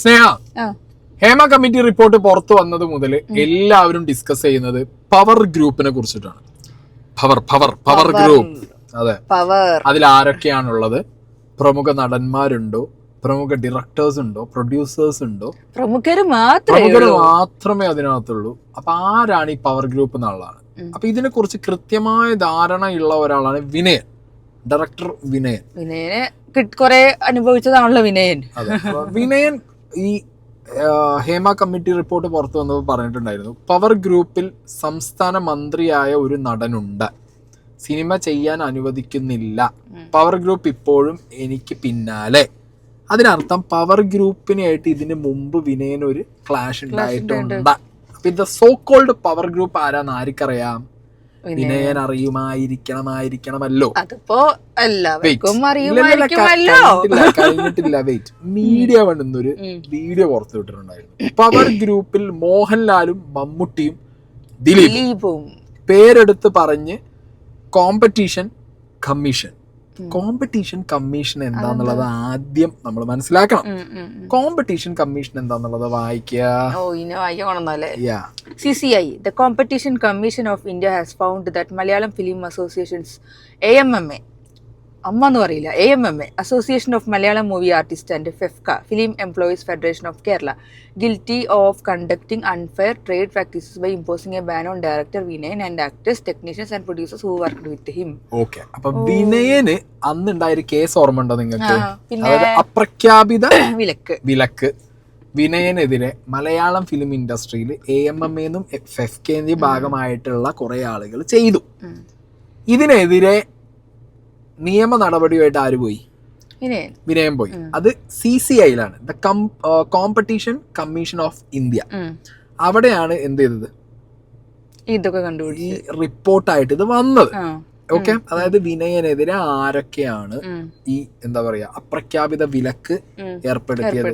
സ്നേഹ, Hema committee report പുറത്തു വന്നത് മുതൽ എല്ലാവരും ഡിസ്കസ് ചെയ്യുന്നത് പവർ ഗ്രൂപ്പിനെ കുറിച്ചിട്ടാണ്. Power group. അതെ, അതിൽ ആരൊക്കെയാണുള്ളത്? പ്രമുഖ നടന്മാരുണ്ടോ? പ്രമുഖ ഡയറക്ടേഴ്സ് ഉണ്ടോ? പ്രൊഡ്യൂസേഴ്സ് ഉണ്ടോ? പ്രമുഖര് മാത്രമേ അതിനകത്തുള്ളൂ. അപ്പൊ ആരാണ് ഈ പവർ ഗ്രൂപ്പ് എന്നുള്ളതാണ്. അപ്പൊ ഇതിനെ കുറിച്ച് കൃത്യമായ ധാരണയുള്ള ഒരാളാണ് വിനയൻ, ഡയറക്ടർ വിനയൻ. വിനയനെ കുറെ അനുഭവിച്ചതാണല്ലോ വിനയൻ. അതെ, വിനയൻ ഈ ഹേമ കമ്മിറ്റി റിപ്പോർട്ട് പുറത്തു വന്നപ്പോൾ പറഞ്ഞിട്ടുണ്ടായിരുന്നു, പവർ ഗ്രൂപ്പിൽ സംസ്ഥാന മന്ത്രിയായ ഒരു നടനുണ്ട്, സിനിമ ചെയ്യാൻ അനുവദിക്കുന്നില്ല, പവർ ഗ്രൂപ്പ് ഇപ്പോഴും എനിക്ക് പിന്നാലെ. അതിനർത്ഥം പവർ ഗ്രൂപ്പിനായിട്ട് ഇതിന് മുമ്പ് വിനയൻ ഒരു ക്ലാഷ് ഉണ്ടായിട്ടുണ്ട്. അപ്പൊ ഇത് സോ കോൾഡ് പവർ ഗ്രൂപ്പ് ആരാന്ന് ആർക്കറിയാം? വിനയൻ അറിയുമായിരിക്കണമല്ലോ. അതിപ്പോ കഴിഞ്ഞിട്ടില്ല, വെയിറ്റ്. മീഡിയ വണ്ണൊരു വീഡിയോ പുറത്തു വിട്ടിട്ടുണ്ടായിരുന്നു. പവർ ഗ്രൂപ്പിൽ മോഹൻലാലും മമ്മൂട്ടിയും ദിലീപും പേരെടുത്ത് പറഞ്ഞ് കോമ്പറ്റീഷൻ കമ്മീഷൻ എന്താന്നുള്ളത് ആദ്യം നമ്മൾ മനസ്സിലാക്കണം. കോമ്പറ്റീഷൻ കമ്മീഷൻ എന്താന്നുള്ളത് CCI, the Competition Commission of India, has found that Malayalam Film Association's AMMA, Association of Malayalam Movie Artists, and FEFCA, Film Employees Federation of Kerala, guilty of conducting unfair trade practices by imposing a ban on director Vinayan and actors, technicians and producers who worked with him. Okay, അപ്പൊ വിനയന് അന്നുണ്ടായ case ഓർമ്മ ഉണ്ടോ നിങ്ങൾക്ക്? അപ്രഖ്യാപിത വിലക്ക് വിനയനെതിരെ Malayalam film ഇൻഡസ്ട്രിയിൽ AMMA എന്നും FEFCA ഭാഗമായിട്ടുള്ള കുറെ ആളുകൾ ചെയ്തു. ഇതിനെതിരെ നിയമ നടപടിയായിട്ട് ആര് പോയി? വിനയൻ പോയി. അത് CCIയിലാണ്, the competition commission of India. അവിടെയാണ് എന്ത് ചെയ്തത്, ഇതൊക്കെ കണ്ടുപിടിച്ച് ഈ റിപ്പോർട്ടായിട്ട് ഇത് വന്നത്. ഓക്കെ, അതായത് വിനയനെതിരെ ആരൊക്കെയാണ് ഈ എന്താ പറയാ അപ്രഖ്യാപിത വിലക്ക് ഏർപ്പെടുത്തിയത്.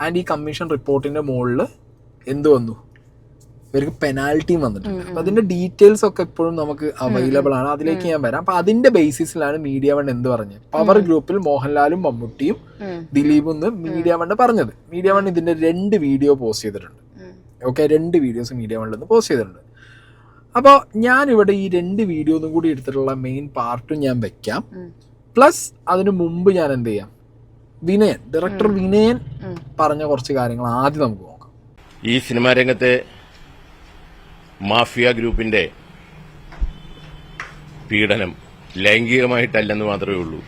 ആൻഡ് ഈ കമ്മീഷൻ റിപ്പോർട്ടിന്റെ മുകളിൽ എന്ത് വന്നു? ഇവർക്ക് പെനാൽറ്റിയും വന്നിട്ടുണ്ട്. അപ്പൊ അതിന്റെ ഡീറ്റെയിൽസ് ഒക്കെ ഇപ്പോഴും നമുക്ക് അവൈലബിൾ ആണ്, അതിലേക്ക് ഞാൻ വരാം. അപ്പൊ അതിന്റെ ബേസിസിലാണ് മീഡിയ വൺ എന്ത് പറഞ്ഞത്? പവർ ഗ്രൂപ്പിൽ മോഹൻലാലും മമ്മൂട്ടിയും ദിലീപും എന്ന് മീഡിയ വൺ പറഞ്ഞത്. മീഡിയ വൺ ഇതിന്റെ 2 വീഡിയോ പോസ്റ്റ് ചെയ്തിട്ടുണ്ട്. ഓക്കെ, 2 വീഡിയോസ് മീഡിയ വണ്ണിൽ നിന്ന് പോസ്റ്റ് ചെയ്തിട്ടുണ്ട്. അപ്പോൾ ഞാനിവിടെ ഈ 2 വീഡിയോന്നും കൂടി എടുത്തിട്ടുള്ള മെയിൻ പാർട്ടും ഞാൻ വെക്കാം. പ്ലസ് അതിനു മുമ്പ് ഞാൻ എന്ത് ചെയ്യാം, വിനയൻ, ഡയറക്ടർ വിനയൻ പറഞ്ഞ കുറച്ച് കാര്യങ്ങൾ ആദ്യം നമുക്ക് നോക്കാം. ഈ സിനിമാ രംഗത്തെ മാഫിയ ഗ്രൂപ്പിന്റെ പീഡനം ലൈംഗികമായിട്ടല്ലെന്ന് മാത്രമേ ഉള്ളൂ,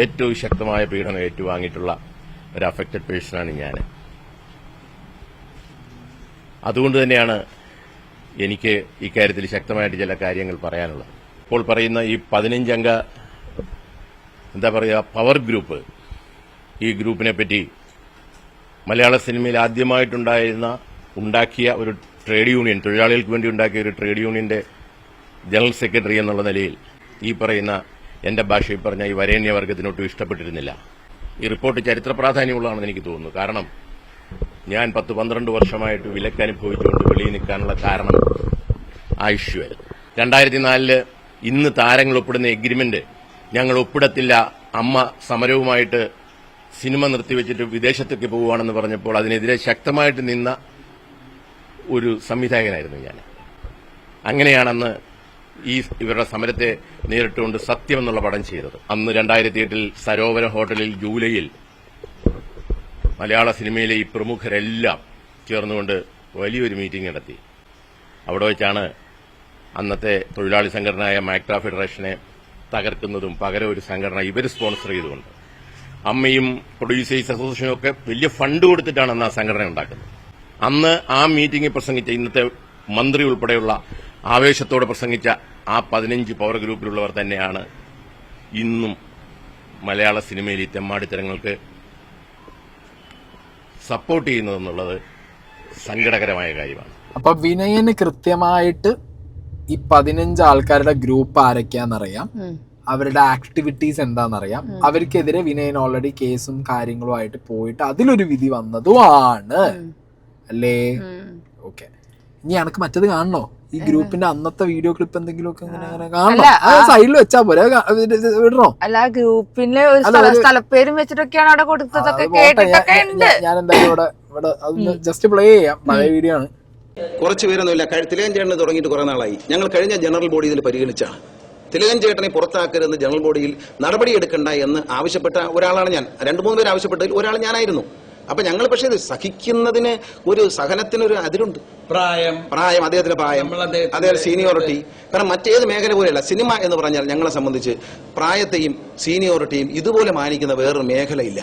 ഏറ്റവും ശക്തമായ പീഡനം ഏറ്റുവാങ്ങിയിട്ടുള്ള ഒരു അഫക്റ്റഡ് പേഴ്സണാണ് ഞാൻ. അതുകൊണ്ട് തന്നെയാണ് എനിക്ക് ഇക്കാര്യത്തിൽ ശക്തമായിട്ട് ചില കാര്യങ്ങൾ പറയാനുള്ളത്. ഇപ്പോൾ പറയുന്ന ഈ 15 അംഗ എന്താ പറയുക പവർ ഗ്രൂപ്പ്, ഈ ഗ്രൂപ്പിനെ പറ്റി മലയാള സിനിമയിൽ ഉണ്ടാക്കിയ ഒരു ട്രേഡ് യൂണിയൻ, തൊഴിലാളികൾക്ക് വേണ്ടി ഉണ്ടാക്കിയ ഒരു ട്രേഡ് യൂണിയന്റെ ജനറൽ സെക്രട്ടറി എന്നുള്ള നിലയിൽ ഈ പറയുന്ന എന്റെ ഭാഷയിൽ പറഞ്ഞ ഈ വരേണ്യവർഗത്തിനൊട്ടും ഇഷ്ടപ്പെട്ടിരുന്നില്ല. ഈ റിപ്പോർട്ട് ചരിത്ര പ്രാധാന്യമുള്ളതാണെന്ന് എനിക്ക് തോന്നുന്നു. കാരണം ഞാൻ 10-12 വർഷമായിട്ട് വിലക്ക് അനുഭവിച്ചുകൊണ്ട് വെളിയിൽ നിൽക്കാനുള്ള കാരണം ആ ഇഷ്യൂ ആയിരുന്നു. 2004 ഇന്ന് താരങ്ങൾ ഒപ്പിടുന്ന എഗ്രിമെന്റ് ഞങ്ങൾ ഒപ്പിടത്തില്ല, അമ്മ സമരവുമായിട്ട് സിനിമ നിർത്തിവെച്ചിട്ട് വിദേശത്തേക്ക് പോവുകയാണെന്ന് പറഞ്ഞപ്പോൾ അതിനെതിരെ ശക്തമായിട്ട് നിന്ന ഒരു സംവിധായകനായിരുന്നു ഞാൻ. അങ്ങനെയാണെന്ന് ഇവരുടെ സമരത്തെ നേരിട്ടുകൊണ്ട് സത്യം എന്നുള്ള പടം ചെയ്തത്. അന്ന് 2008 സരോവരം ഹോട്ടലിൽ ജൂലൈയിൽ മലയാള സിനിമയിലെ ഈ പ്രമുഖരെല്ലാം ചേർന്നുകൊണ്ട് വലിയൊരു മീറ്റിംഗ് നടത്തി. അവിടെ വെച്ചാണ് അന്നത്തെ തൊഴിലാളി സംഘടനയായ മാക്ട്ര ഫെഡറേഷനെ തകർക്കുന്നതും പകരം ഒരു സംഘടന ഇവർ സ്പോൺസർ ചെയ്തുകൊണ്ട് അമ്മയും പ്രൊഡ്യൂസേഴ്സ് അസോസിയേഷനും ഒക്കെ വലിയ ഫണ്ട് കൊടുത്തിട്ടാണ് അന്ന് ആ സംഘടന ഉണ്ടാക്കുന്നത്. അന്ന് ആ മീറ്റിംഗിൽ പ്രസംഗിച്ച ഇന്നത്തെ മന്ത്രി ഉൾപ്പെടെയുള്ള ആവേശത്തോടെ പ്രസംഗിച്ച ആ 15 പവർ ഗ്രൂപ്പിലുള്ളവർ തന്നെയാണ് ഇന്നും മലയാള സിനിമയിൽ ഈ തെമ്മാടിത്തരങ്ങൾക്ക് സപ്പോർട്ട് ചെയ്യുന്നതെന്നുള്ളത് സങ്കടകരമായ കാര്യമാണ്. അപ്പൊ വിനയന് കൃത്യമായിട്ട് ഈ 15 ആൾക്കാരുടെ ഗ്രൂപ്പ് ആരൊക്കെയാണെന്നറിയാം, അവരുടെ ആക്ടിവിറ്റീസ് എന്താണെന്നറിയാം. അവർക്കെതിരെ വിനയൻ ഓൾറെഡി കേസും കാര്യങ്ങളുമായിട്ട് പോയിട്ട് അതിലൊരു വിധി വന്നതുമാണ് അല്ലേ? ഓക്കെ, ഇനി എനക്ക് മറ്റത് കാണണോ? ഈ ഗ്രൂപ്പിന്റെ അന്നത്തെ വീഡിയോ ക്ലിപ്പ് എന്തെങ്കിലും ഒക്കെ അങ്ങനെ കാണണം. സൈഡിൽ വെച്ചാ പോലെ വിടണോ? അല്ല, ആ ഗ്രൂപ്പിലെ സ്ഥലപ്പേരും വെച്ചിട്ടൊക്കെയാണ് അവിടെ കൊടുത്തതൊക്കെ. ഞാൻ എന്തായാലും ഇവിടെ അതൊന്ന് ജസ്റ്റ് പ്ലേ ചെയ്യാം. പഴയ വീഡിയോ ആണ്. കുറച്ച് പേരൊന്നുമില്ല. തിലകൻ ചേട്ടന് തുടങ്ങിയിട്ട് കുറെ നാളായി. ഞങ്ങൾ കഴിഞ്ഞ ജനറൽ ബോഡി ഇതിൽ പരിഗണിച്ചാണ്. തിലകൻ ചേട്ടനെ പുറത്താക്കരുതെന്ന് ജനറൽ ബോഡിയിൽ നടപടിയെടുക്കണ്ട എന്ന് ആവശ്യപ്പെട്ട ഒരാളാണ് ഞാൻ. 2-3 പേര് ആവശ്യപ്പെട്ടതിൽ ഒരാൾ ഞാനായിരുന്നു. അപ്പൊ ഞങ്ങൾ പക്ഷേ ഇത് സഹിക്കുന്നതിന് ഒരു സഹനത്തിനൊരു അതിരുണ്ട്. പ്രായം, അദ്ദേഹത്തിന്റെ പ്രായം, അദ്ദേഹം സീനിയോറിറ്റി. കാരണം മറ്റേത് മേഖല പോലെയല്ല. സിനിമ എന്ന് പറഞ്ഞാൽ ഞങ്ങളെ സംബന്ധിച്ച് പ്രായത്തെയും സീനിയോറിറ്റിയും ഇതുപോലെ മാനിക്കുന്ന വേറൊരു മേഖലയില്ല.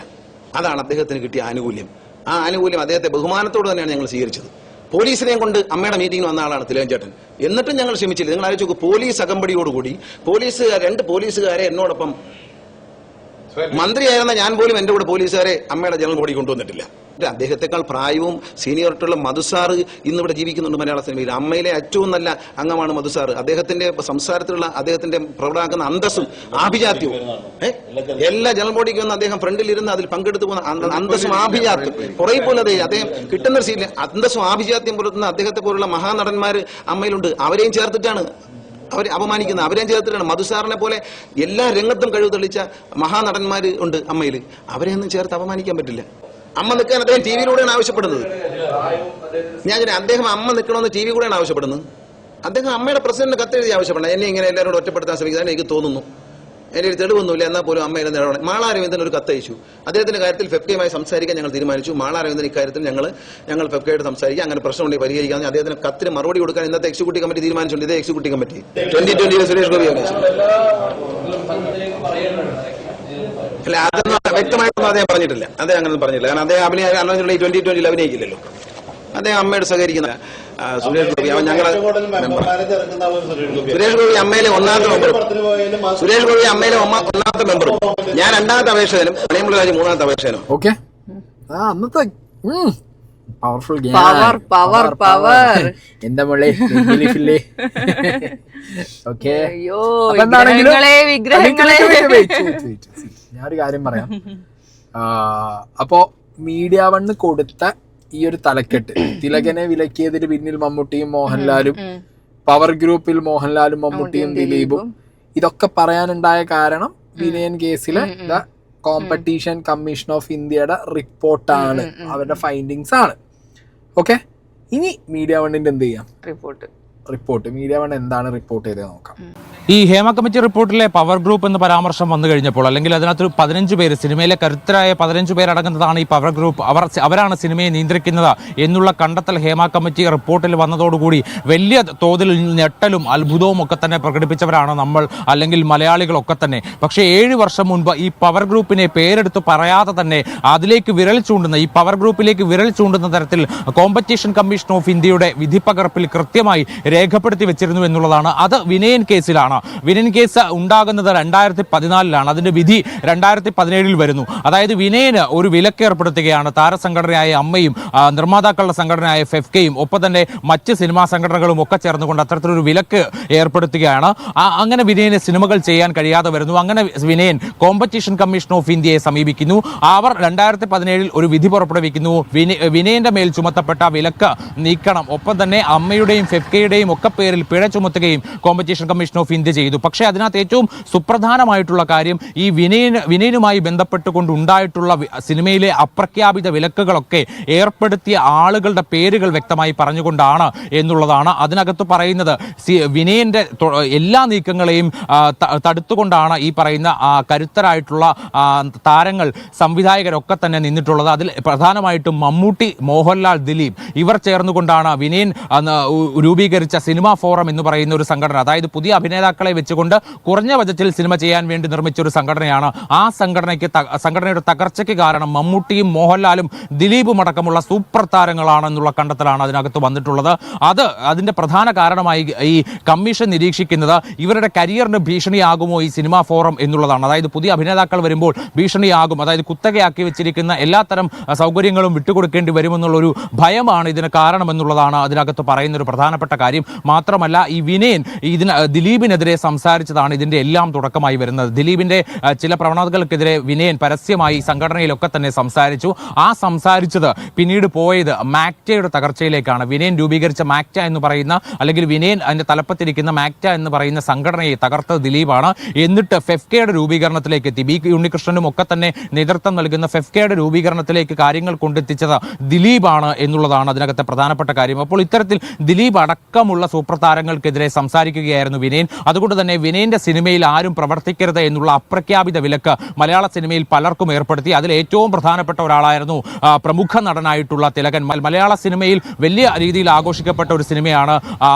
അതാണ് അദ്ദേഹത്തിന് കിട്ടിയ ആനുകൂല്യം. ആ ആനുകൂല്യം അദ്ദേഹത്തെ ബഹുമാനത്തോട് തന്നെയാണ് ഞങ്ങൾ സ്വീകരിച്ചത്. പോലീസിനെയും കൊണ്ട് അമ്മയുടെ മീറ്റിംഗിന് വന്ന ആളാണ് തിലകൻ ചേട്ടൻ. എന്നിട്ടും ഞങ്ങൾ ക്ഷമിച്ചില്ല. നിങ്ങൾ ആലോചിച്ച് നോക്കൂ, പോലീസ് അകമ്പടിയോടുകൂടി 2 പോലീസുകാരെ എന്നോടൊപ്പം, മന്ത്രിയായിരുന്ന ഞാൻ പോലും എന്റെ കൂടെ പോലീസുകാരെ അമ്മയുടെ ജനറൽ ബോഡി കൊണ്ടുവന്നിട്ടില്ല. അദ്ദേഹത്തെക്കാൾ പ്രായവും സീനിയോറിറ്റിയുള്ള മധുസാർ ഇന്നിവിടെ ജീവിക്കുന്നുണ്ട് മലയാള സിനിമയിൽ. അമ്മയിലെ ഏറ്റവും നല്ല അംഗമാണ് മധുസാർ. അദ്ദേഹത്തിന്റെ സംസാരത്തിലുള്ള അദ്ദേഹത്തിന്റെ പ്രകടമാക്കുന്ന അന്തസ്സും ആഭിജാത്യവും എല്ലാ ജനറൽ ബോഡിക്ക് വന്ന് അദ്ദേഹം ഫ്രണ്ടിൽ ഇരുന്ന് അതിൽ പങ്കെടുത്തു പോകുന്ന അന്തസ്സും ആഭിജാത്യം കുറെ പോലെ അദ്ദേഹം കിട്ടുന്ന സീറ്റിൽ അന്തസ്സും ആഭിജാത്യം പുലർത്തുന്ന അദ്ദേഹത്തെ പോലുള്ള മഹാനടന്മാർ അമ്മയിലുണ്ട്. അവരെയും ചേർത്തിട്ടാണ് അവരെ അപമാനിക്കുന്നത്. അവരെയും ചേർത്തിട്ടാണ്. മധുസാറിനെ പോലെ എല്ലാ രംഗത്തും കഴിവ് തെളിയിച്ച മഹാനടന്മാർ ഉണ്ട് അമ്മയിൽ. അവരെയൊന്നും ചേർത്ത് അപമാനിക്കാൻ പറ്റില്ല. അമ്മ നിൽക്കാൻ അദ്ദേഹം ടി വിയിലൂടെയാണ് ആവശ്യപ്പെടുന്നത്. അദ്ദേഹം അമ്മ നിൽക്കണമെന്ന് ടി വി കൂടെയാണ് ആവശ്യപ്പെടുന്നത്. അദ്ദേഹം അമ്മയുടെ പ്രസിഡന്റിന് കത്തെഴുതി ആവശ്യപ്പെടണം. എന്നെ ഇങ്ങനെ എല്ലാവരോടും ഒറ്റപ്പെടുത്താൻ ശ്രമിക്കുന്നതാണ് എനിക്ക് തോന്നുന്നു. എൻ്റെ ഒരു തെളിവൊന്നുമില്ല. എന്നാൽ പോലും അമ്മയുടെ നിലപാട്. മാള രവീന്ദ്രൻ ഒരു കത്തയച്ചു. അദ്ദേഹത്തിന്റെ കാര്യത്തിൽ ഫെഫ്കയുമായി സംസാരിക്കാൻ ഞങ്ങൾ തീരുമാനിച്ചു. മാള രവീന്ദ്രൻ ഇക്കാര്യത്തിൽ ഞങ്ങൾ ഫെഫ്കയായിട്ട് സംസാരിക്കുക, അങ്ങനെ പ്രശ്നമുണ്ടെങ്കിൽ പരിഹരിക്കാൻ അദ്ദേഹത്തിന് കത്തിന് മറുപടി കൊടുക്കാൻ ഇന്നത്തെ എക്സിക്യൂട്ടീവ് കമ്മിറ്റി തീരുമാനിച്ചിട്ടുണ്ട്. ഇതേ എക്സിക്യൂട്ടീവ് കമ്മിറ്റി 2020 സുരേഷ് ഗോപി അല്ല, അതൊന്നും വ്യക്തമായിട്ടൊന്നും അദ്ദേഹം പറഞ്ഞിട്ടില്ല. അദ്ദേഹം അങ്ങനെ പറഞ്ഞിട്ടില്ല. കാരണം അദ്ദേഹം അഭിനയിക്കുന്ന 2020 അഭിനയിക്കില്ലല്ലോ. അദ്ദേഹം അമ്മയോട് സഹകരിക്കുന്ന സുരേഷ് ഗോപി അമ്മയിലെ ഒന്നാമത്തെ മെമ്പറും ഞാൻ 2ാമത്തെ അപേക്ഷകനും മണിയമ്പള രാജ് 3ാമത്തെ അപേക്ഷകനും. ഓക്കെ, അന്നത്തെ പവർഫുൾ പവർ എന്താ മോളെ ഓക്കെ. ഞാനൊരു കാര്യം പറയാം. അപ്പോ മീഡിയ 1 കൊടുത്ത ഈ ഒരു തലക്കെട്ട്, തിലകനെ വിലക്കിയതിന് പിന്നിൽ മമ്മൂട്ടിയും മോഹൻലാലും, പവർ ഗ്രൂപ്പിൽ മോഹൻലാലും മമ്മൂട്ടിയും ദിലീപും, ഇതൊക്കെ പറയാനുണ്ടായ കാരണം വിനയൻ കേസിലെ കോമ്പറ്റീഷൻ കമ്മീഷൻ ഓഫ് ഇന്ത്യയുടെ റിപ്പോർട്ടാണ്, അവരുടെ ഫൈൻഡിങ്സ് ആണ്. ഓക്കെ, ഇനി മീഡിയ 1ന്റെ എന്ത് ചെയ്യാം? റിപ്പോർട്ട് മീഡിയ 1 എന്താണ് റിപ്പോർട്ട് ചെയ്തത് നോക്കാം. ഈ ഹേമ കമ്മിറ്റി റിപ്പോർട്ടിലെ പവർ ഗ്രൂപ്പ് എന്ന പരാമർശം വന്നു കഴിഞ്ഞപ്പോൾ, അല്ലെങ്കിൽ അതിനകത്ത് 15 പേര്, സിനിമയിലെ കരുത്തരായ 15 പേരടങ്ങുന്നതാണ് ഈ പവർ ഗ്രൂപ്പ്, അവരാണ് സിനിമയെ നിയന്ത്രിക്കുന്നത് എന്നുള്ള കണ്ടെത്തൽ ഹേമ കമ്മിറ്റി റിപ്പോർട്ടിൽ വന്നതോടുകൂടി വലിയ തോതിൽ ഞെട്ടലും അത്ഭുതവും ഒക്കെ തന്നെ പ്രകടിപ്പിച്ചവരാണ് നമ്മൾ, അല്ലെങ്കിൽ മലയാളികളൊക്കെ തന്നെ. പക്ഷേ 7 വർഷം മുൻപ് ഈ പവർ ഗ്രൂപ്പിനെ പേരെടുത്ത് പറയാതെ തന്നെ അതിലേക്ക് വിരൽ ചൂണ്ടുന്ന, ഈ പവർ ഗ്രൂപ്പിലേക്ക് വിരൽ ചൂണ്ടുന്ന തരത്തിൽ കോമ്പറ്റീഷൻ കമ്മീഷൻ ഓഫ് ഇന്ത്യയുടെ വിധിപ്പകർപ്പിൽ കൃത്യമായി രേഖപ്പെടുത്തി വെച്ചിരുന്നു എന്നുള്ളതാണ്. അത് വിനയൻ കേസിലാണ്. വിനയൻ കേസ് ഉണ്ടാകുന്നത് 2014-ലാണ്. അതിന്റെ വിധി 2017 വരുന്നു. അതായത് വിനയന് ഒരു വിലക്ക് ഏർപ്പെടുത്തുകയാണ് താരസംഘടനയായ അമ്മയും നിർമ്മാതാക്കളുടെ സംഘടനയായ ഫെഫ്കയും ഒപ്പം തന്നെ മറ്റ് സിനിമാ സംഘടനകളും ഒക്കെ ചേർന്നുകൊണ്ട് അത്തരത്തിലൊരു വിലക്ക് ഏർപ്പെടുത്തുകയാണ്. അങ്ങനെ വിനയന് സിനിമകൾ ചെയ്യാൻ കഴിയാതെ വരുന്നു. അങ്ങനെ വിനയൻ കോമ്പറ്റീഷൻ കമ്മീഷൻ ഓഫ് ഇന്ത്യയെ സമീപിക്കുന്നു. അവർ 2017 ഒരു വിധി പുറപ്പെടുവിക്കുന്നു. വിനയന്റെ മേൽ ചുമത്തപ്പെട്ട വിലക്ക് നീക്കണം, ഒപ്പം തന്നെ അമ്മയുടെയും ഫെഫ്കയുടെയും ഒക്കെ പേരിൽ പിഴ ചുമത്തുകയും കോമ്പറ്റീഷൻ കമ്മീഷൻ ഓഫ് ഇന്ത്യ ചെയ്തു. പക്ഷേ അതിനകത്ത് ഏറ്റവും സുപ്രധാനമായിട്ടുള്ള കാര്യം ഈ വിനയനുമായി ബന്ധപ്പെട്ടുകൊണ്ടുണ്ടായിട്ടുള്ള സിനിമയിലെ അപ്രഖ്യാപിത വിലക്കുകളൊക്കെ ഏർപ്പെടുത്തിയ ആളുകളുടെ പേരുകൾ വ്യക്തമായി പറഞ്ഞുകൊണ്ടാണ് എന്നുള്ളതാണ്. അതിനകത്ത് പറയുന്നത് വിനയന്റെ എല്ലാ നീക്കങ്ങളെയും തടുത്തുകൊണ്ടാണ് ഈ പറയുന്ന കരുത്തരായിട്ടുള്ള താരങ്ങൾ, സംവിധായകരൊക്കെ തന്നെ നിന്നിട്ടുള്ളത്. അതിൽ പ്രധാനമായിട്ടും മമ്മൂട്ടി, മോഹൻലാൽ, ദിലീപ് ഇവർ ചേർന്നുകൊണ്ടാണ് വിനയൻ രൂപീകരിച്ച സിനിമാ ഫോറം എന്ന് പറയുന്ന ഒരു സംഘടന, അതായത് പുതിയ അഭിനേതാക്കളെ വെച്ചുകൊണ്ട് കുറഞ്ഞ ബജറ്റിൽ സിനിമ ചെയ്യാൻ വേണ്ടി നിർമ്മിച്ച ഒരു സംഘടനയാണ്. ആ സംഘടനയുടെ തകർച്ചയ്ക്ക് കാരണം മമ്മൂട്ടിയും മോഹൻലാലും ദിലീപും അടക്കമുള്ള സൂപ്പർ താരങ്ങളാണെന്നുള്ള കണ്ടെത്തലാണ് അതിനകത്ത് വന്നിട്ടുള്ളത്. അതിന്റെ പ്രധാന കാരണമായി ഈ കമ്മീഷൻ നിരീക്ഷിക്കുന്നത് ഇവരുടെ കരിയറിന് ഭീഷണിയാകുമോ ഈ സിനിമാ ഫോറം എന്നുള്ളതാണ്. അതായത് പുതിയ അഭിനേതാക്കൾ വരുമ്പോൾ ഭീഷണിയാകും, അതായത് കുത്തകയാക്കി വെച്ചിരിക്കുന്ന എല്ലാത്തരം സൗകര്യങ്ങളും വിട്ടുകൊടുക്കേണ്ടി വരുമെന്നുള്ളൊരു ഭയമാണ് ഇതിന് കാരണമെന്നുള്ളതാണ് അതിനകത്ത് പറയുന്ന ഒരു പ്രധാനപ്പെട്ട കാര്യം. കാര്യം. മാത്രമല്ല ഈ വിനയൻ ദിലീപിനെതിരെ സംസാരിച്ചതാണ് ഇതിന്റെ എല്ലാം തുടക്കമായി വരുന്നത്. ദിലീപിന്റെ ചില പ്രവണതകൾക്കെതിരെ വിനയൻ പരസ്യമായി സംഘടനയിലൊക്കെ തന്നെ സംസാരിച്ചു. ആ സംസാരിച്ചത് പിന്നീട് പോയത് മാക്റ്റയുടെ തകർച്ചയിലേക്കാണ്. വിനയൻ രൂപീകരിച്ച മാക്റ്റ എന്ന് പറയുന്ന, അല്ലെങ്കിൽ വിനയൻ അതിന്റെ തലപ്പത്തിരിക്കുന്ന മാക്റ്റ എന്ന് പറയുന്ന സംഘടനയെ തകർത്തത് ദിലീപാണ്. എന്നിട്ട് ഫെഫ്കയുടെ രൂപീകരണത്തിലേക്ക് എത്തി. ബി ഉണ്ണികൃഷ്ണനും ഒക്കെ തന്നെ നേതൃത്വം നൽകുന്ന ഫെഫ്കയുടെ രൂപീകരണത്തിലേക്ക് കാര്യങ്ങൾ കൊണ്ടെത്തിച്ചത് ദിലീപാണ് എന്നുള്ളതാണ് അതിനകത്തെ പ്രധാനപ്പെട്ട കാര്യം. അപ്പോൾ ഇത്തരത്തിൽ ദിലീപ് അടക്കമുള്ള സൂപ്പർ താരങ്ങൾക്കെതിരെ സംസാരിക്കുകയായിരുന്നു വിനയൻ. അതുകൊണ്ട് തന്നെ വിനയന്റെ സിനിമയിൽ ആരും പ്രവർത്തിക്കരുത് എന്നുള്ള അപ്രഖ്യാപിത വിലക്ക് മലയാള സിനിമയിൽ പലർക്കും ഏർപ്പെടുത്തി. അതിൽ ഏറ്റവും പ്രധാനപ്പെട്ട ഒരാളായിരുന്നു പ്രമുഖ നടനായിട്ടുള്ള തിലകൻ. മലയാള സിനിമയിൽ വലിയ രീതിയിൽ ആഘോഷിക്കപ്പെട്ട ഒരു സിനിമയാണ്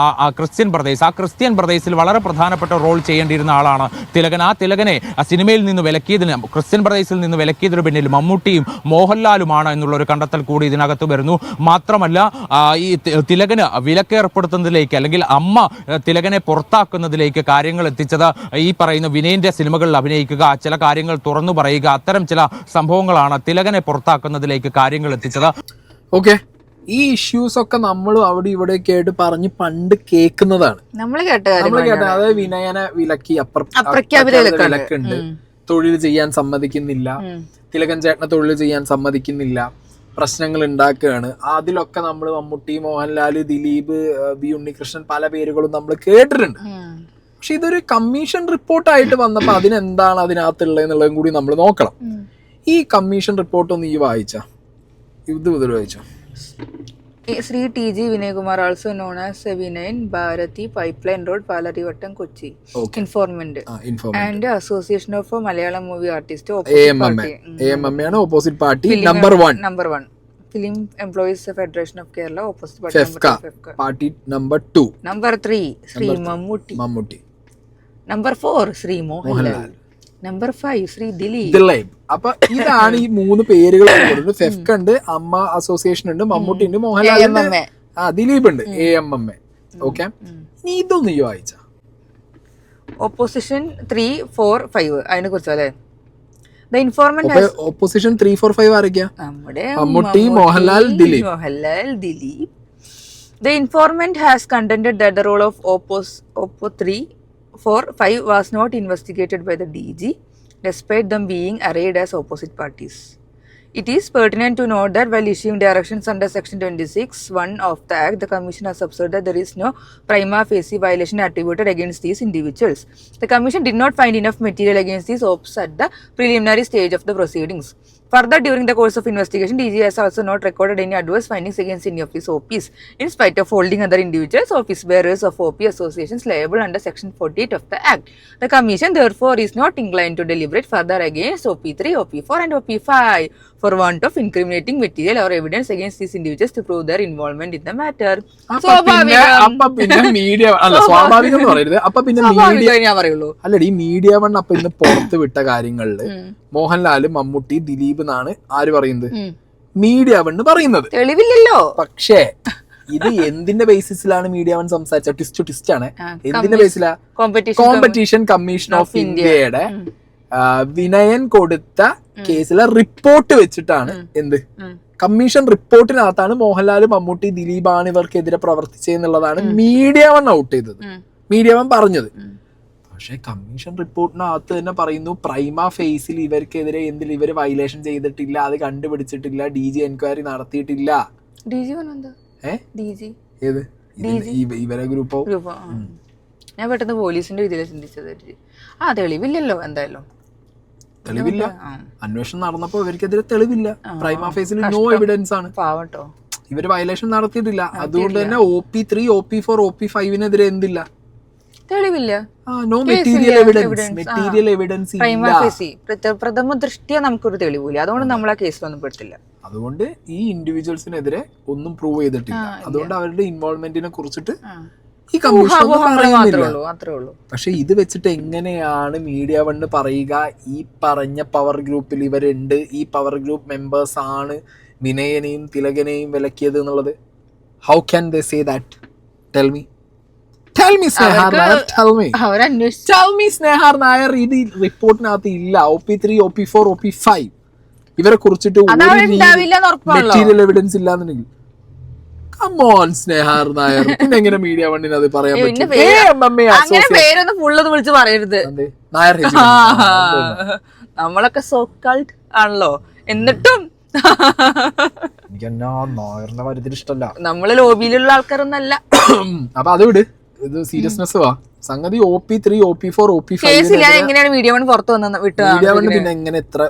ക്രിസ്ത്യൻ ബ്രദേഴ്സ്. ആ ക്രിസ്ത്യൻ ബ്രദേഴ്സിൽ വളരെ പ്രധാനപ്പെട്ട റോൾ ചെയ്യേണ്ടിയിരുന്ന ആളാണ് തിലകൻ. ആ തിലകനെ സിനിമയിൽ നിന്ന് വിലക്കിയതിന്, ക്രിസ്ത്യൻ ബ്രദേഴ്സിൽ നിന്ന് വിലക്കിയതിന് പിന്നിൽ മമ്മൂട്ടിയും മോഹൻലാലുമാണ് എന്നുള്ള ഒരു കണ്ടെത്തൽ കൂടി ഇതിനകത്ത് വരുന്നു. മാത്രമല്ല ഈ തിലകന് വിലക്കേർപ്പെടുത്തുന്നതിലേക്ക്, അല്ലെങ്കിൽ അമ്മ തിലകനെ പുറത്താക്കുന്നതിലേക്ക് കാര്യങ്ങൾ എത്തിച്ചത് ഈ പറയുന്ന വിനയന്റെ സിനിമകളിൽ അഭിനയിക്കുക, ചില കാര്യങ്ങൾ തുറന്നു പറയുക, അത്തരം ചില സംഭവങ്ങളാണ് തിലകനെ പുറത്താക്കുന്നതിലേക്ക് കാര്യങ്ങൾ എത്തിച്ചത്. ഓക്കെ, ഈ ഇഷ്യൂസ് ഒക്കെ നമ്മൾ അവിടെ ഇവിടെയൊക്കെ ആയിട്ട് പറഞ്ഞ് പണ്ട് കേൾക്കുന്നതാണ്. നമ്മൾ കേട്ട അതായത് വിനയനെ വിലക്കി, അപ്രഖ്യാപിത വിലക്കുണ്ട്, തൊഴിൽ ചെയ്യാൻ സമ്മതിക്കുന്നില്ല, തിലകൻ ചേട്ടനെ തൊഴിൽ ചെയ്യാൻ സമ്മതിക്കുന്നില്ല, പ്രശ്നങ്ങൾ ഉണ്ടാക്കുകയാണ്. അതിലൊക്കെ നമ്മൾ മമ്മൂട്ടി, മോഹൻലാൽ, ദിലീപ്, ബി ഉണ്ണികൃഷ്ണൻ പല പേരുകളും നമ്മൾ കേട്ടിട്ടുണ്ട്. പക്ഷെ ഇതൊരു കമ്മീഷൻ റിപ്പോർട്ടായിട്ട് വന്നപ്പോൾ അതിനെന്താണ് അതിനകത്തുള്ളത് എന്നുള്ളതും കൂടി നമ്മൾ നോക്കണം. ഈ കമ്മീഷൻ റിപ്പോർട്ട് ഒന്ന് ഈ വായിച്ച ഇത് മുതൽ വായിച്ചോ. Shri T G Vinayakumar, also known as Vinayan, Bharathi, pipeline road, Palarivattom, Kochi. Informant and association of Malayalam movie artist, AMMA opposite party number 1. Film employees federation of Kerala opposite party number 2. Number 3 Shri Mammootty. Number 4 Shri Mohanlal. Number 5 Shri Dileep. അപ്പൊ ഇതാണ് ഈ 3 പേരുകൾ. ഫെഫ്ക ഉണ്ട്, അമ്മ അസോസിയേഷൻ ഉണ്ട്, മമ്മൂട്ടി ഉണ്ട്, മോഹൻലാൽ ഉണ്ട്, ദിലീപ് ഉണ്ട്, AMMA. ഓക്കെ, ഇനി ഇതൊന്നും ഈ വായിച്ച ഓപ്പോസിഷൻ 3, 4, 5 അതിനെ കുറിച്ച് അല്ലേ. The informant has opposition 3, 4, 5 ആരൊക്കെയാ? Mammootty, Mohanlal, Dileep. The informant has contended that the role of Oppo 3, 4, 5 was not investigated by the DG, despite them being arrayed as opposite parties. It is pertinent to note that while issuing directions under Section 26(1) of the Act, the Commission has observed that there is no prima facie violation attributed against these individuals. The Commission did not find enough material against these OPs at the preliminary stage of the proceedings. Further, during the course of investigation, DG has also not recorded any adverse findings against any of these OPs, in spite of holding other individuals, office bearers of OP associations liable under Section 48 of the Act. The Commission, therefore, is not inclined to deliberate further against OP3, OP4 and OP5 for want of incriminating material or evidence against these individuals to prove their involvement in the matter. അപ്പൊ പിന്നെ media അല്ല, സ്വാഭാവികം എന്ന് പറയരുത്. അപ്പൊ പിന്നെ അല്ലടി, media one അപ്പൊ ഇന്ന് പുറത്ത് വിട്ട കാര്യങ്ങളില് മോഹൻലാല്, മമ്മൂട്ടി, ദിലീപ് എന്നാണ് ആര് പറയുന്നത്? മീഡിയ വൺ പറയുന്നത്. തെളിവില്ലല്ലോ. പക്ഷേ ഇത് എന്തിന്റെ ബേസിസിലാണ് മീഡിയ വൺ സംസാരിച്ച? ട്വിസ്റ്റ് ആണ്. എന്തിന്റെ ബേസിലാ? കോമ്പറ്റീഷൻ കമ്മീഷൻ ഓഫ് ഇന്ത്യയുടെ വിനയൻ കൊടുത്ത കേസിലെ റിപ്പോർട്ട് വെച്ചിട്ടാണ്. എന്ത് കമ്മീഷൻ റിപ്പോർട്ടിനകത്താണ് മോഹൻലാൽ, മമ്മൂട്ടി, ദിലീപാണ് ഇവർക്കെതിരെ പ്രവർത്തിച്ചെന്നുള്ളതാണ് മീഡിയ വൺ ഔട്ട് ചെയ്തത്, മീഡിയ വൺ പറഞ്ഞത്. പക്ഷെ കമ്മീഷൻ റിപ്പോർട്ടിനകത്ത് തന്നെ പറയുന്നു പ്രൈമ ഫേസിൽ ഇവർക്കെതിരെ ഇവര് വയലേഷൻ ചെയ്തിട്ടില്ല, അത് കണ്ടുപിടിച്ചിട്ടില്ല, DG എൻക്വയറി നടത്തിയിട്ടില്ല. ഏത് ഇവരെ ഗ്രൂപ്പോ? ഞാൻ പെട്ടെന്ന് പോലീസിന്റെ ഇതിൽ ചിന്തിച്ചത്. തെളിവില്ലല്ലോ. എന്തായാലും തെളിവില്ല. അന്വേഷണം നടന്നപ്പോ ഇവർക്കെതിരെ തെളിവില്ല. പ്രൈമ ഫേസിൽ നോ എവിഡൻസ് ആണ്. പാവട്ടോ, ഇവര് വയലേഷൻ നടത്തിയിട്ടില്ല. അതുകൊണ്ട് തന്നെ OP3, OP4, OP5 എന്തില്ല? തെളിവില്ല. No material evidence. പ്രഥമ ദൃഷ്ടിയ നമുക്കൊരു തെളിവില്ല. അതുകൊണ്ട് നമ്മൾ ആ കേസിലൊന്നും പെട്ടില്ല. അതുകൊണ്ട് ഈ ഇൻഡിവിജ്വൽസിനെതിരെ ഒന്നും പ്രൂവ് ചെയ്തിട്ടില്ല. അതുകൊണ്ട് അവരുടെ ഇൻവോൾവ്മെന്റിനെ കുറിച്ചിട്ട് ഈ കമ്മീഷൻ പറയുന്നില്ല. പക്ഷെ ഇത് വെച്ചിട്ട് എങ്ങനെയാണ് മീഡിയ വണ്ണ് പറയുക ഈ പറഞ്ഞ പവർ ഗ്രൂപ്പിൽ ഇവരുണ്ട്, ഈ പവർ ഗ്രൂപ്പ് മെമ്പേഴ്സ് ആണ് വിനയനെയും തിലകനെയും വിലക്കിയത് എന്നുള്ളത്? How can they say that? Tell me Snehar Nair, tell me Snehar Nair. ഇത് റിപ്പോർട്ടിനകത്ത് ഇല്ല. OP3, OP4, OP5 ഇവരെ കുറിച്ചിട്ട് മെറ്റീരിയൽ എവിഡൻസ് ഇല്ലാന്നുണ്ടെങ്കിൽ കമോൺ സ്നേഹാർ നായർ. പിന്നെ എങ്ങനെ മീഡിയ വണ്ണിന് അത് പറയാൻ പിന്നെ പറ്റും? അങ്ങനെ പേരൊന്നും ഫുള്ളൊന്ന് വിളിച്ച് പറയരുത്. നായർ നമ്മളൊക്കെ സോക്കാൾഡ് ആണല്ലോ, എന്നിട്ടും എനിക്കെന്നാ നായറിന്റെ കാര്യത്തിൽ ഇഷ്ടമല്ല. നമ്മള് ലോബിയിലുള്ള ആൾക്കാരൊന്നല്ല. അപ്പൊ അത് വിട്, ഇത് സീരിയസ്നെസ് വാ. സംഗതി OP3, OP4, OP5 കേസില്ലാതെ എങ്ങനെയാണ് വീഡിയോ വൺ പുറത്ത് വന്ന വിട്ടത്? മീഡിയ വണ്ണ് പിന്നെ എങ്ങനെ എത്ര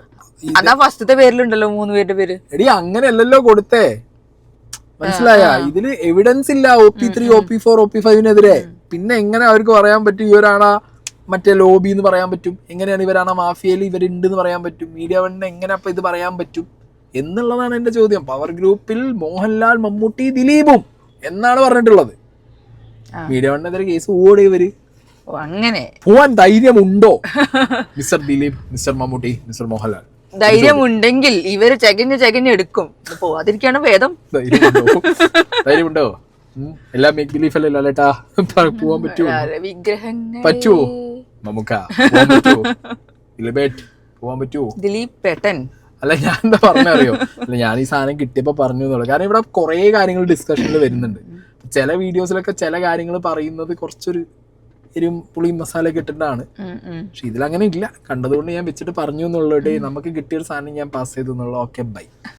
അതാ ഫസ്റ്റത്തെ പേരിലുണ്ടല്ലോ 3 പേരുടെ പേര്. എടി അങ്ങനെയല്ലല്ലോ കൊടുത്തേ, മനസ്സിലായ? ഇതില് എവിഡൻസ് ഇല്ല OP3, OP4, OP5-നെതിരെ. പിന്നെ എങ്ങനെ അവർക്ക് പറയാൻ പറ്റും ഇവരാണ് മറ്റേ ലോബി എന്ന് പറയാൻ പറ്റും? എങ്ങനെയാണ് ഇവരാണ് മാഫിയയിൽ ഇവരുണ്ട് എന്ന് പറയാൻ പറ്റും? മീഡിയ വണ്ണിന് എങ്ങനെ അപ്പൊ ഇത് പറയാൻ പറ്റും എന്നുള്ളതാണ് എന്റെ ചോദ്യം. പവർ ഗ്രൂപ്പിൽ മോഹൻലാൽ, മമ്മൂട്ടി, ദിലീപും എന്നാണ് പറഞ്ഞിട്ടുള്ളത്. മീഡിയ വണ്ണിനെതിരെ കേസ് ഓടി ഇവര്. അങ്ങനെ പോവാൻ ധൈര്യമുണ്ടോ mister Dileep, mister Mammootty, mister Mohanlal? ധൈര്യമുണ്ടെങ്കിൽ ഇവര് ചെകഞ്ഞ് എടുക്കും. പോവാതിരിക്കാണ് ഭേദം. ധൈര്യമുണ്ടോ? എല്ലാം മേക്ക് ബിലീഫ് അല്ലല്ലോ ലേട്ടാ. പോവാൻ പറ്റുമോ? വിഗ്രഹങ്ങൾ പറ്റുമോ? നമുക്ക് പോവാൻ പറ്റുമോ? ദിലീപ് പേട്ടൻ അല്ല, ഞാൻ എന്താ പറഞ്ഞറിയോ? അല്ല, ഞാൻ ഈ സാധനം കിട്ടിയപ്പോ പറഞ്ഞു എന്നുള്ളത്. കാരണം ഇവിടെ കുറെ കാര്യങ്ങൾ ഡിസ്കഷനിൽ വരുന്നുണ്ട്. ചില വീഡിയോസിലൊക്കെ ചില കാര്യങ്ങൾ പറയുന്നത് കുറച്ചൊരു പുളിയും മസാല ഇട്ടിട്ടാണ്. പക്ഷെ ഇതിലങ്ങനെ ഇല്ല. കണ്ടതുകൊണ്ട് ഞാൻ വെച്ചിട്ട് പറഞ്ഞു എന്നുള്ളത്. നമുക്ക് കിട്ടിയൊരു സാധനം ഞാൻ പാസ് ചെയ്തു എന്നുള്ള. Okay, by.